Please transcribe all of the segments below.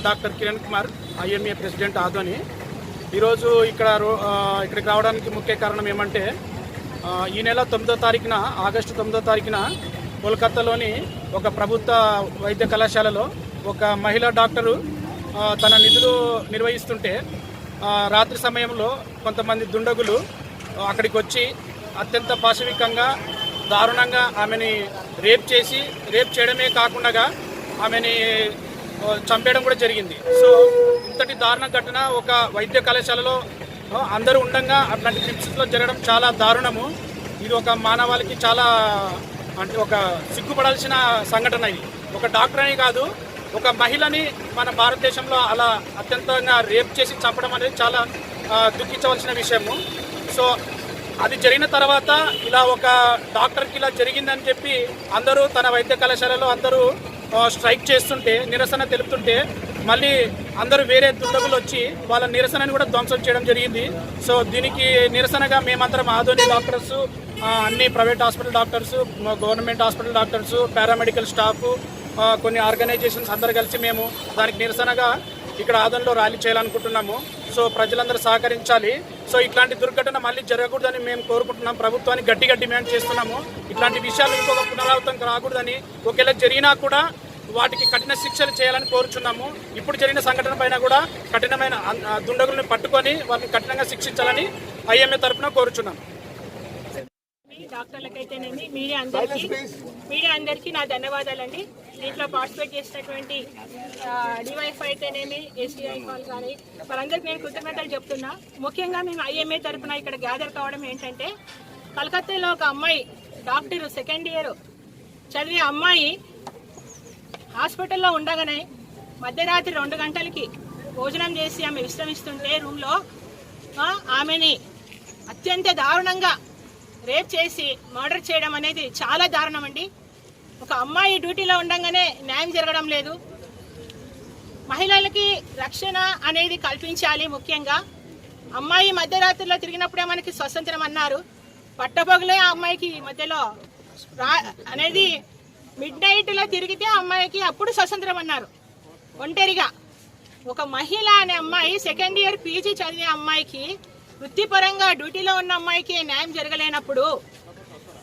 Doctor Kiran Kumar, IMA president Adoni. ఈరోజు ఇక్కడికి రావడానికి ముఖ్య కారణం ఏమంటే, ఈ నెల 9వ తారీఖున, ఆగస్టు 9వ తారీఖున కోల్కతాలోని ఒక ప్రభుత్వ వైద్య కళాశాలలో ఒక మహిళా డాక్టరు తన నిధులు నిర్వహిస్తుంటే రాత్రి సమయంలో కొంతమంది దుండగులు అక్కడికి వచ్చి అత్యంత పాశవికంగా, దారుణంగా ఆమెని రేప్ చేయడమే కాకుండా ఆమెని చంపేయడం కూడా జరిగింది. సో ఇంతటి దారుణ ఘటన ఒక వైద్య కళాశాలలో అందరూ ఉండగా అట్లాంటి పరిస్థితుల్లో జరగడం చాలా దారుణము. ఇది ఒక మానవాళికి చాలా ఒక సిగ్గుపడాల్సిన సంఘటన. ఇది ఒక డాక్టర్ అని కాదు, ఒక మహిళని మన భారతదేశంలో అలా అత్యంతంగా రేప్ చేసి చంపడం అనేది చాలా దుఃఖించవలసిన విషయము. సో అది జరిగిన తర్వాత ఇలా ఒక డాక్టర్కి ఇలా జరిగిందని చెప్పి అందరూ తన వైద్య కళాశాలలో అందరూ స్ట్రైక్ చేస్తుంటే, నిరసన తెలుపుతుంటే, మళ్ళీ అందరూ వేరే దుండగులు వచ్చి వాళ్ళ నిరసనని కూడా ధ్వంసం చేయడం జరిగింది. సో దీనికి నిరసనగా మేమందరం ఆదోని డాక్టర్స్, అన్ని private hospital doctors, government hospital doctors, paramedical staff, కొన్ని ఆర్గనైజేషన్స్ అందరు కలిసి మేము దానికి నిరసనగా ఇక్కడ ఆదోనిలో ర్యాలీ చేయాలనుకుంటున్నాము. సో ప్రజలందరూ సహకరించాలి. సో ఇట్లాంటి దుర్ఘటన మళ్ళీ జరగకూడదని మేము కోరుకుంటున్నాం. ప్రభుత్వాన్ని గట్టిగా డిమాండ్ చేస్తున్నాము. ఇట్లాంటి విషయాలు ఇంకొక పునరావృతం రాకూడదని, ఒకవేళ జరిగినా కూడా వాటికి కఠిన శిక్షలు చేయాలని కోరుచున్నాము. ఇప్పుడు జరిగిన సంఘటన పైన కూడా కఠినమైన దుండగులను పట్టుకొని వాళ్ళని కఠినంగా శిక్షించాలని ఐఎంఏ తరఫున కోరుచున్నాము. డాక్టర్లకైతేనేమి, మీడియా అందరికీ నా ధన్యవాదాలండి. దీంట్లో పార్టిసిపేట్ చేసినటువంటి డివైఎఫ్ అయితేనేమి, ఎస్టీఐ కాల్ కానీ వాళ్ళందరికీ నేను కృతజ్ఞతలు చెప్తున్నా. ముఖ్యంగా మేము ఐఎంఏ తరఫున ఇక్కడ గ్యాదర్ కావడం ఏంటంటే, కలకత్తాలో ఒక అమ్మాయి డాక్టర్ సెకండ్ ఇయర్ చదివే అమ్మాయి హాస్పిటల్లో ఉండగానే మధ్యరాత్రి 2 గంటలకి భోజనం చేసి ఆమె విశ్రమిస్తుంటే రూమ్లో ఆమెని అత్యంత దారుణంగా రేప్ చేసి మర్డర్ చేయడం అనేది చాలా దారుణం అండి. ఒక అమ్మాయి డ్యూటీలో ఉండగానే న్యాయం జరగడం లేదు. మహిళలకి రక్షణ అనేది కల్పించాలి. ముఖ్యంగా అమ్మాయి మధ్యరాత్రిలో తిరిగినప్పుడే మనకి స్వతంత్రం అన్నారు. పట్టపగలే ఆ అమ్మాయికి మధ్యలో అనేది మిడ్ నైట్లో తిరిగితే అమ్మాయికి అప్పుడు స్వతంత్రం అన్నారు. ఒంటరిగా ఒక మహిళ అనే అమ్మాయి, సెకండ్ ఇయర్ పీజీ చదివే అమ్మాయికి, వృత్తిపరంగా డ్యూటీలో ఉన్న అమ్మాయికి న్యాయం జరగలేనప్పుడు,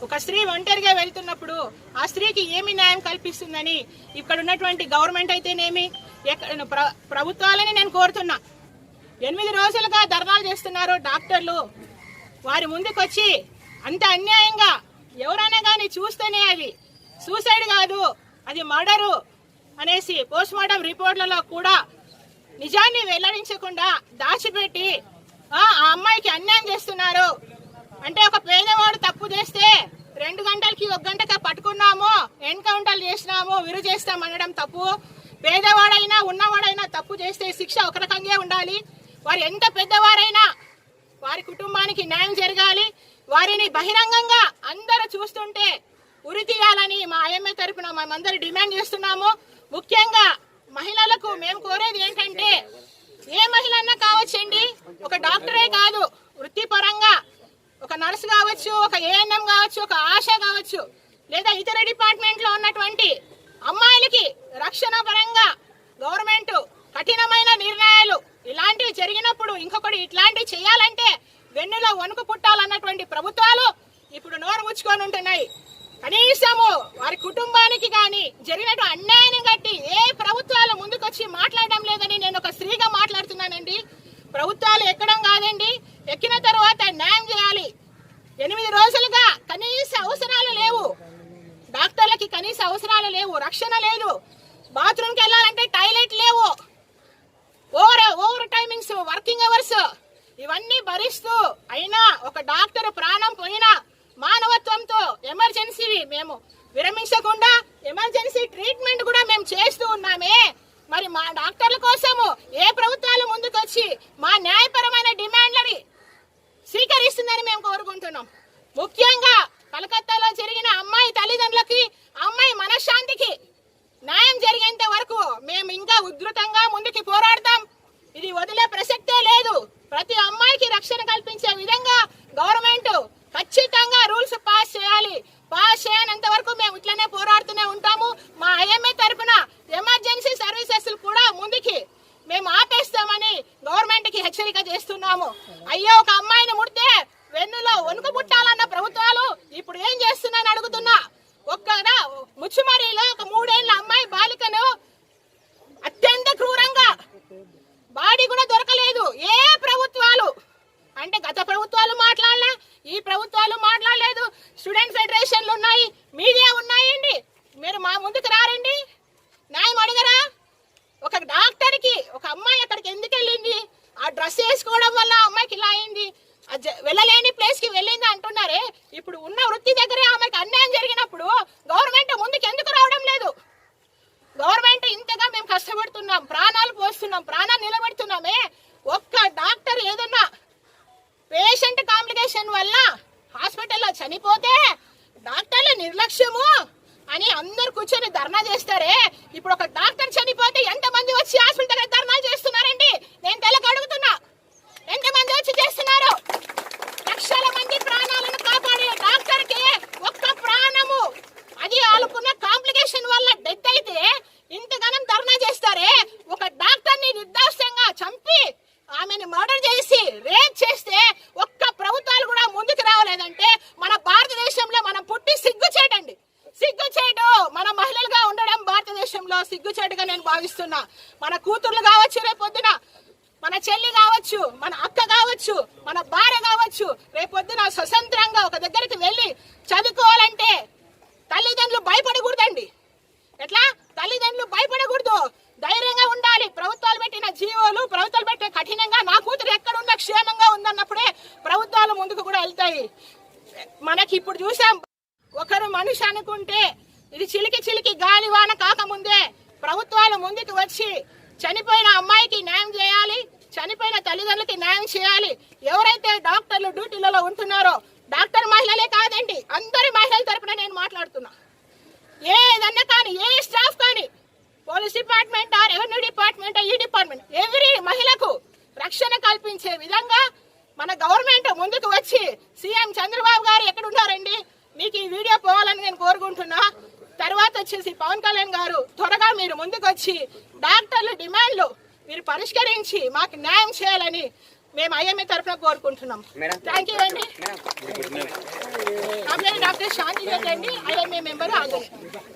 ఒక స్త్రీ ఒంటరిగా వెళ్తున్నప్పుడు ఆ స్త్రీకి ఏమి న్యాయం కల్పిస్తుందని ఇక్కడ ఉన్నటువంటి గవర్నమెంట్ అయితేనేమి, ప్రభుత్వాలని నేను కోరుతున్నా. 8 రోజులుగా ధర్నాలు చేస్తున్నారు డాక్టర్లు. వారి ముందుకొచ్చి అంత అన్యాయంగా ఎవరైనా కానీ చూస్తేనే అది సూసైడ్ కాదు, అది మర్డరు అనేసి పోస్ట్ మార్టం రిపోర్ట్లలో కూడా నిజాన్ని వెల్లడించకుండా దాచిపెట్టి ఆ అమ్మాయికి అన్యాయం చేస్తున్నారు. అంటే ఒక పేదవాడు తప్పు చేస్తే 2 గంటలకి 1 గంటగా పట్టుకున్నాము, ఎన్కౌంటర్లు చేసినాము, విరు చేస్తాం అనడం తప్పు. పేదవాడైనా ఉన్నవాడైనా తప్పు చేస్తే శిక్ష ఒక రకంగా ఉండాలి. వారు ఎంత పెద్దవారైనా వారి కుటుంబానికి న్యాయం జరగాలి. వారిని బహిరంగంగా అందరూ చూస్తుంటే ఉరి తీయాలని మా ఐఎంఏ తరఫున మేమందరూ డిమాండ్ చేస్తున్నాము. ముఖ్యంగా మహిళలకు మేము కోరేది ఏంటంటే, ఏ మహిళ అన్నా కావచ్చండి, ఒక డాక్టరే కాదు, వృత్తిపరంగా ఒక నర్సు కావచ్చు, ఒక ఏఎన్ఎం కావచ్చు, ఒక ఆశా కావచ్చు, లేదా ఇతర డిపార్ట్మెంట్లో ఉన్నటువంటి అమ్మాయిలకి రక్షణ పరంగా గవర్నమెంట్ కఠినమైన నిర్ణయాలు ఇలాంటివి జరిగినప్పుడు ఇంకొకటి ఇట్లాంటివి చేయాలంటే వెన్నులో వణుకు పుట్టాలన్నటువంటి ప్రభుత్వాలు ఇప్పుడు నోరు ముచ్చుకొని ఉంటున్నాయి. కనీసము వారి కుటుంబానికి కానీ జరిగినట్టు అన్యాయాన్ని బట్టి ఏ ప్రభుత్వాలు ముందుకొచ్చి మాట్లాడడం లేదని నేను ఒక స్త్రీగా మాట్లాడుతున్నానండి. ప్రభుత్వాలు ఎక్కడం కాదండి, ఎక్కిన తర్వాత న్యాయం చేయాలి. 8 రోజులుగా కనీస అవసరాలు లేవు, డాక్టర్లకి కనీస అవసరాలు లేవు, రక్షణ లేదు, బాత్రూమ్కి వెళ్ళాలంటే టాయిలెట్ లేవు, ఓవర్ టైమింగ్స్, వర్కింగ్ అవర్స్ ఇవన్నీ భరిస్తూ అయినా ఒక డాక్టర్ ప్రాణం పోయినా మానవత్వంతో ఎమర్జెన్సీ మేము విరమించకుండా ఎమర్జెన్సీ ట్రీట్మెంట్ కూడా మేము చేస్తూ ఉన్నామే. మరి మా డాక్టర్ల కోసము ఏ ప్రభుత్వాలు ముందుకొచ్చి మా న్యాయపరమైన డిమాండ్లని స్వీకరిస్తుందని మేము కోరుకుంటున్నాం. ముఖ్యంగా కలకత్తాలో జరిగిన అమ్మాయి తల్లిదండ్రులకి, అమ్మాయి మనశ్శాంతికి న్యాయం జరిగేంత వరకు మేము ఇంకా ఉధృతంగా ముందుకు పోరాడతాం. ఇది వదిలే ప్రసక్తే లేదు. ప్రతి అమ్మాయికి రక్షణ కల్పించే విధంగా గవర్నమెంట్ ఖచ్చితంగా రూల్స్ పాస్ చేయాలి. పాస్ చేయనంత వరకు మేము ఇట్లనే పోరాడుతూనే ఉంటాము. మా ఐఎంఏ తరఫున ఎమర్జెన్సీ సర్వీసెస్ కూడా ముందుకి హెచ్చరిక చేస్తున్నాము. అయ్యో, ఒక అమ్మాయిని ముడితే వెన్నులో వణుకు పుట్టాలన్న ప్రభుత్వాలు ఇప్పుడు ఏం చేస్తున్నాయని అడుగుతున్నా. ఒక్కగా ముచ్చుమరిలో ఒక 3 ఏళ్ల అమ్మాయి బాలికను అత్యంత క్రూరంగా బాడీ కూడా దొరకలేదు. ఏ ప్రభుత్వాలు అంటే గత ప్రభుత్వాలు మాట్లాడలే, ఈ ప్రభుత్వాలు మాట్లాడలేదు. స్టూడెంట్ ఫెడరేషన్లు ఉన్నాయి, మీడియా ఉన్నాయండి, మీరు మా ముందుకు రారండి, న్యాయం అడగరా? ఒక డాక్టర్కి ఒక అమ్మాయి అక్కడికి ఎందుకు వెళ్ళింది? ఆ డ్రెస్ వేసుకోవడం వల్ల అమ్మాయికి ఇలా అయింది, వెళ్ళలేని ప్లేస్ కి వెళ్ళింది అంటున్నారే. ఇప్పుడు ఉన్న వృత్తి దగ్గరే ఆమెకి అన్యాయం జరిగినప్పుడు గవర్నమెంట్ ముందుకు ఎందుకు రావడం లేదు? గవర్నమెంట్ ఇంతగా మేము కష్టపడుతున్నాం, ప్రాణాలు పోస్తున్నాం, ప్రాణాలు నిలబెడుతున్నామే. ఒక్క డాక్టర్ ఏదన్నా పేషెంట్ కాంప్లికేషన్ వల్ల హాస్పిటల్లో చనిపోతే డాక్టర్ల నిర్లక్ష్యము అని అందరు కూర్చొని ధర్నా చేస్తారే. ఇప్పుడు ఒక డాక్టర్ చనిపోతే ఎంతమంది వచ్చి హాస్పిటల్ దగ్గర ధర్నాలు చేస్తున్నారండి? నేను తెలక అడుగుతున్నా, ఎంతమంది వచ్చి చేస్తున్నారు? లక్షల మంది ప్రాణాలను కాపాడే డాక్టర్ కి ఒక్క ప్రాణము అది వాళ్ళకున్న కాంప్లికేషన్ వల్ల డెత్ అయితే ఇంతగానం ధర్నా చేస్తారే. ఒక డాక్టర్ ని నిర్దాక్షంగా చంపి ఆమెను మర్డర్ చేసి రేప్ చేస్తే ఒక్క ప్రభుత్వాలు కూడా ముందుకు రావలేదంటే మన భారతదేశంలో మనం పుట్టి సిగ్గుచేటండి, సిగ్గుచేటు. మన మహిళలుగా ఉండడం భారతదేశంలో సిగ్గుచేటుగా నేను భావిస్తున్నా. మన కూతుర్లు కావచ్చు, రేపొద్దున మన చెల్లి కావచ్చు, మన అక్క కావచ్చు, మన భార్య కావచ్చు, రేపొద్దున స్వతంత్రంగా ఒక దగ్గరికి వెళ్ళి చదువుకోవాలంటే తల్లిదండ్రులు భయపడకూడదండి. ఎట్లా? తల్లిదండ్రులు భయపడకూడదు, ధైర్యంగా ఉండాలి. ప్రభుత్వాలు పెట్టిన జీవోలు, ప్రభుత్వాలు పెట్టే కఠినంగా నా కూతురు ఎక్కడున్నా క్షేమంగా ఉందన్నప్పుడే ప్రభుత్వాలు ముందుకు కూడా వెళ్తాయి. మనకి ఇప్పుడు చూసాం, ఒకరు మనిషి అనుకుంటే ఇది చిలికి చిలికి గాలివాన కాకముందే ప్రభుత్వాలు ముందుకు వచ్చి చనిపోయిన అమ్మాయికి న్యాయం చేయాలి, చనిపోయిన తల్లిదండ్రులకి న్యాయం చేయాలి. ఎవరైతే డాక్టర్లు డ్యూటీలలో ఉంటున్నారో, డాక్టర్ మహిళలే కాదండి, అందరి మహిళల తరపున నేను మాట్లాడుతున్నా. ఏదన్నా కానీ, ఏ స్టాఫ్ కానీ, పోలీస్ డిపార్ట్మెంట్, రెవెన్యూ డిపార్ట్మెంట్, ఈ డిపార్ట్మెంట్, ఎవరి మహిళకు రక్షణ కల్పించే విధంగా మన గవర్నమెంట్ ముందుకు వచ్చి, సీఎం చంద్రబాబు గారు ఎక్కడున్నారండి? మీకు ఈ వీడియో పోవాలని నేను కోరుకుంటున్నా. తర్వాత వచ్చేసి పవన్ కళ్యాణ్ గారు త్వరగా మీరు ముందుకు వచ్చి డాక్టర్ల డిమాండ్లు మీరు పరిష్కరించి మాకు న్యాయం చేయాలని మేము ఐఎంఏ తరఫున కోరుకుంటున్నాం. థ్యాంక్ యూ అండి. నా పేరు డాక్టర్ శాంతి అండి, ఐఎంఏ మెంబర్ ఆంధ్రప్రదేశ్.